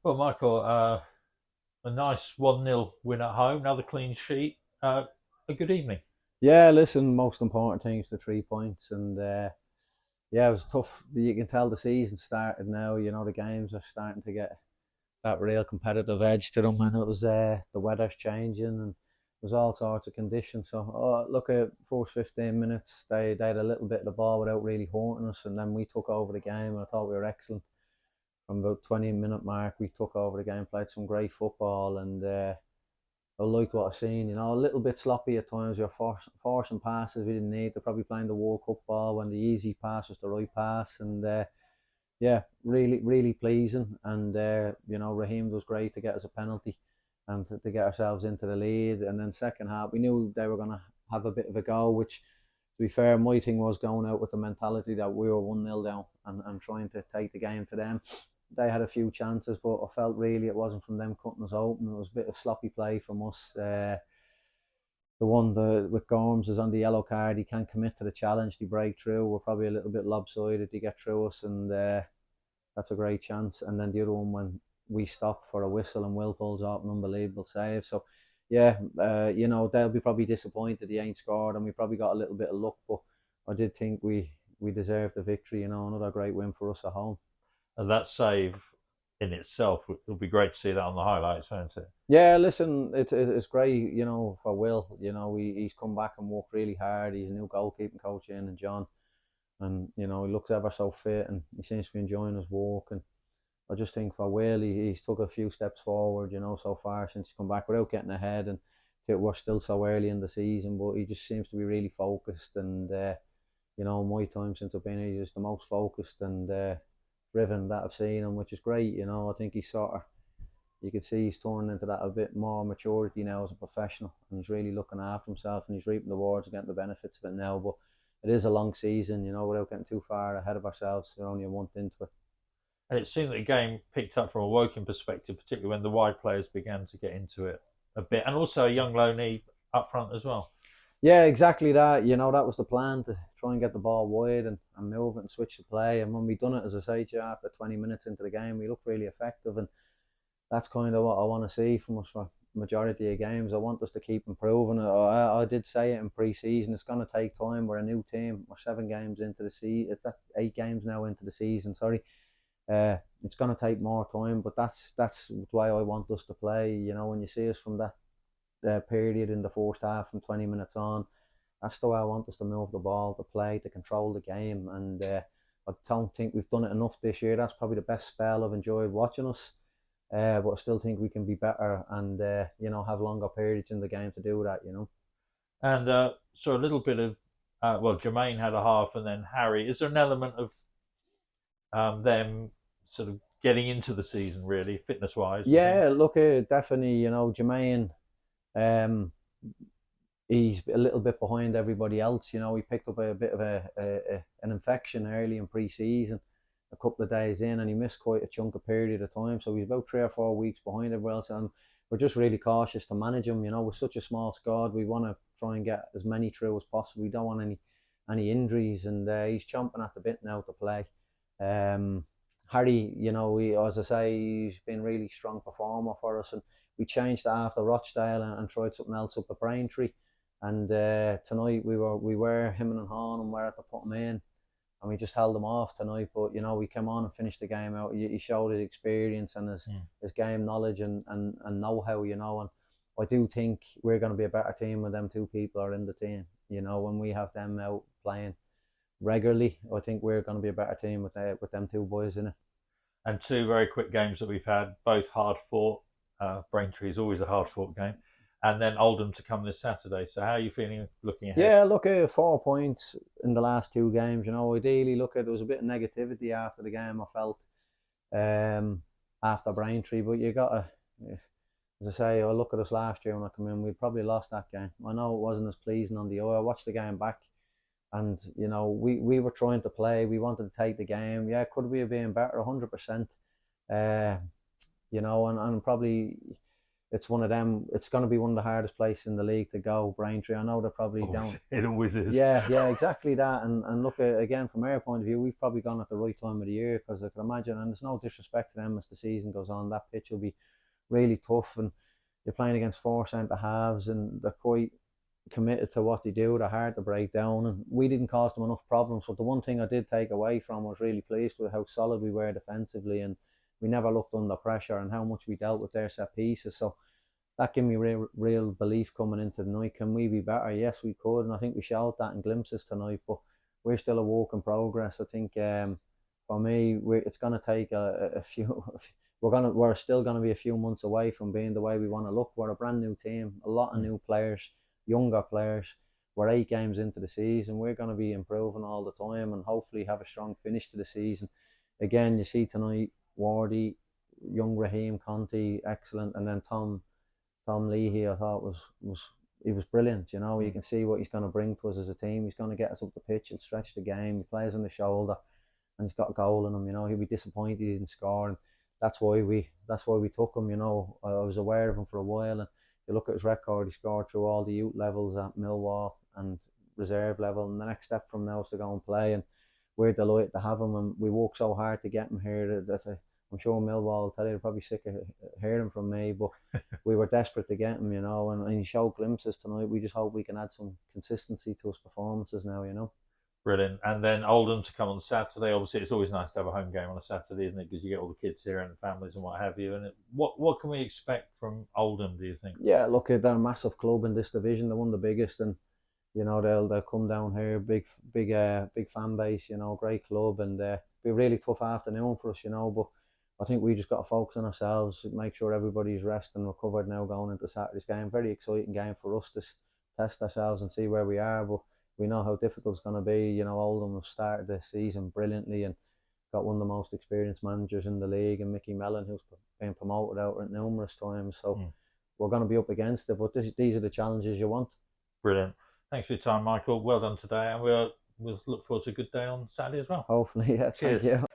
Well, Michael, a nice 1-0 win at home, another clean sheet. A good evening. Yeah, listen, most important thing is the 3 points, and yeah, it was tough. You can tell the season started now. The games are starting to get that real competitive edge to them, and it was the weather's changing, and there's all sorts of conditions. So, look at first 15 minutes, they had a little bit of the ball without really hurting us, and then we took over the game, and I thought we were excellent. From about 20-minute mark, we took over the game, played some great football, and I liked what I've seen. A little bit sloppy at times. We were forcing passes we didn't need. They're probably playing the World Cup ball when the easy pass was the right pass. And yeah, really, really pleasing. And Raheem was great to get us a penalty and to get ourselves into the lead. And then second half, we knew they were going to have a bit of a go, which, to be fair, my thing was going out with the mentality that we were 1-0 down and trying to take the game to them. They had a few chances, but I felt really it wasn't from them cutting us open. It was a bit of sloppy play from us. The one with Gorms is on the yellow card. He can't commit to the challenge. They break through. We're probably a little bit lopsided to get through us, and that's a great chance. And then the other one when we stop for a whistle and Will pulls off an unbelievable save. So yeah, they'll be probably disappointed he ain't scored, and we probably got a little bit of luck, but I did think we deserved the victory. Another great win for us at home. And that save in itself, it'll be great to see that on the highlights, won't it? Yeah, listen, it's great, for Will. He's come back and worked really hard. He's a new goalkeeping coach in, and John, and he looks ever so fit, and he seems to be enjoying his work. And I just think for Will, he's took a few steps forward, so far since he's come back without getting ahead. And we're still so early in the season, but he just seems to be really focused. And my time since I've been here, he's the most focused and driven that I've seen him, which is great. I think he's sort of, you can see he's turning into that a bit more maturity now as a professional, and he's really looking after himself, and he's reaping the rewards and getting the benefits of it now. But it is a long season, without getting too far ahead of ourselves. We're only a month into it. And it seemed that the game picked up from a Woking perspective, particularly when the wide players began to get into it a bit, and also a young Loney up front as well. Yeah, exactly that. That was the plan, to try and get the ball wide and move it and switch the play. And when we done it, as I say to you, after 20 minutes into the game, we looked really effective. And that's kind of what I want to see from us for majority of games. I want us to keep improving. I did say it in pre-season. It's going to take time. We're a new team. We're 7 games into the season. It's 8 games now into the season. Sorry. It's going to take more time, but that's the way I want us to play. When you see us from that period in the first half from 20 minutes on, that's the way I want us to move the ball, to play, to control the game. And I don't think we've done it enough this year. That's probably the best spell I've enjoyed watching us. But I still think we can be better and have longer periods in the game to do that. And so a little bit of Jermaine had a half, and then Harry. Is there an element of them sort of getting into the season, really, fitness wise and Yeah, things? look, definitely. Jermaine, um, he's a little bit behind everybody else. He picked up a bit of an infection early in pre-season, a couple of days in, and he missed quite a chunk of period of time. So he's about 3 or 4 weeks behind everyone else, and we're just really cautious to manage him. With such a small squad, we want to try and get as many through as possible. We don't want any injuries, and he's chomping at the bit now to play. Um, Harry, as I say, he's been a really strong performer for us, and we changed that after Rochdale and tried something else up at Braintree. And tonight we were him and Han and were at to put him in, and we just held him off tonight. But we came on and finished the game out. He showed his experience and his game knowledge and know-how. And I do think we're going to be a better team when them two people are in the team. When we have them out playing regularly, I think we're going to be a better team with them two boys in it. And two very quick games that we've had, both hard fought. Braintree is always a hard fought game, and then Oldham to come this Saturday. So how are you feeling looking ahead? Yeah, look at 4 points in the last 2 games. Ideally, look at there was a bit of negativity after the game. I felt after Braintree, but you got to, as I say, I look at us last year when I come in. We probably lost that game. I know it wasn't as pleasing on the eye. I watched the game back, and we were trying to play. We wanted to take the game. Yeah, could we have been better? 100%. Uh, and probably it's one of them. It's going to be one of the hardest places in the league to go. Braintree. I know they're probably down. It always is. Yeah, exactly that. And look, again, from our point of view, we've probably gone at the right time of the year, because I can imagine, and there's no disrespect to them, as the season goes on, that pitch will be really tough, and you're playing against four centre halves, and they're quite committed to what they do. They're hard to break down, and we didn't cause them enough problems. But the one thing I did take away from, was really pleased with how solid we were defensively, and we never looked under pressure, and how much we dealt with their set pieces. So that gave me real belief coming into the night. Can we be better? Yes, we could, and I think we showed that in glimpses tonight. But we're still a work in progress. I think for me, it's going to take a few. We're still going to be a few months away from being the way we want to look. We're a brand new team, a lot of new players, younger players. We're 8 games into the season. We're going to be improving all the time, and hopefully have a strong finish to the season. Again, you see tonight, Wardy, young Raheem Conti, excellent, and then Tom Leahy, I thought he was brilliant. You know, you can see what he's going to bring to us as a team. He's going to get us up the pitch. He'll stretch the game. He plays on the shoulder, and he's got a goal in him. You know, he'll be disappointed he didn't score, and that's why we took him. You know, I was aware of him for a while, and you look at his record. He scored through all the youth levels at Millwall and reserve level, and the next step from now is to go and play. And we're delighted to have him, and we worked so hard to get him here that I'm sure Millwall will tell you they're probably sick of hearing from me, but we were desperate to get him, you know, and he showed glimpses tonight. We just hope we can add some consistency to his performances now, you know. Brilliant. And then Oldham to come on Saturday. Obviously, it's always nice to have a home game on a Saturday, isn't it? Because you get all the kids here and the families and what have you. And what can we expect from Oldham, do you think? Yeah, look, they're a massive club in this division. They're one of the biggest, and you know they'll come down here, big fan base, you know, great club, and be a really tough afternoon for us, you know. But I think we just got to focus on ourselves, make sure everybody's rested and recovered now going into Saturday's game. Very exciting game for us to test ourselves and see where we are. But we know how difficult it's going to be. You know, Oldham have started the season brilliantly and got one of the most experienced managers in the league, and Mickey Mellon, who's been promoted out at numerous times. So we're going to be up against it. But these are the challenges you want. Brilliant. Thanks for your time, Michael. Well done today, and we'll look forward to a good day on Saturday as well. Hopefully, yeah. Cheers. Thank you.